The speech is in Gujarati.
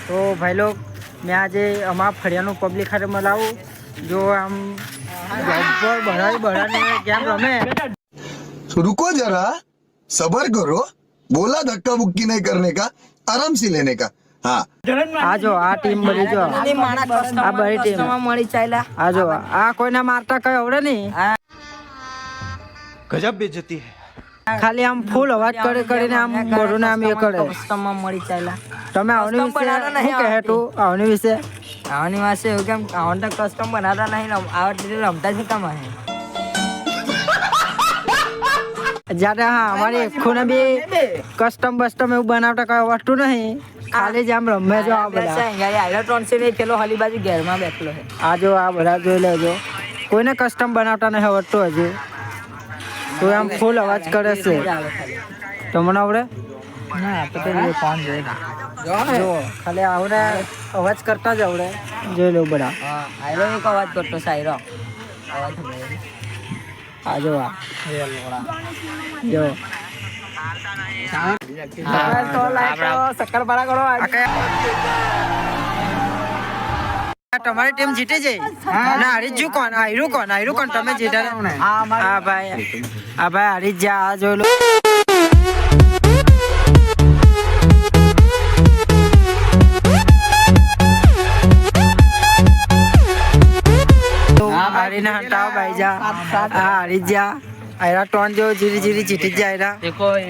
तो भाई लोग मैं आज अमार फड़ियाનું પબ્લિક હારે મલાવું जो આમ જબ્બર बढ़ाने गेम रमे। रुको जरा सबर करो, बोला धक्का बुक्की नहीं करने का, आराम से लेने का। हाँ आ जो आ टीम बनी जो आ बड़ी टीम મળી ચાલ્યા आ जो आ कोईना मारता कई आवड़े नहीं गजब बेइज्जती है। खाली आम फूल अवाज करे आम बड़ोने आम ये करे કસ્ટમમાં મળી ચાલ્યા તમે આવની Custom વિશે બનાવતા નહીં શું કહે આવડતી. તું આવની વિશે આવવાની વાસે એવું કેમ આવન તો કસ્ટમ બનાવતા નહીં આવડતી રમતા જ કામ હે જ્યારે હા અમારી ખૂણે બી કસ્ટમ બસ્ટમ એવું બનાવતા કઈ વસ્તુ નહીં ખાલી જ આમ રમે જો આ બધા આયરો ટ્રોન્સે ને પેલો હલી બાજુ ઘેરમાં બેઠલો છે આ જો આ બધા જોઈ લેજો કોઈને કસ્ટમ બનાવતા નહીં આવડતું હજુ તો આમ ફૂલ અવાજ કરે છે તમને આવડે ના તો પેલી કોણ જોઈ જો ખાલી આવડે અવાજ કરતા જ આવડે જોઈ લો બધા હા આયરો એક અવાજ કરતો છે આયરો અવાજ સંભળાય આ જો આ જો તો લાઈક શક્કરપારા કરો તમારી ટીમ જીતી જઈ અને હરીજુ કોણ આયરું કોણ તમે જીતા હા ભાઈ હરીજ જા આ જોઈ લો હરીને હટાવો ભાઈ જા હા હરીજ જા આયરા ટોન જો જીરી જીતી જાય દેખો એ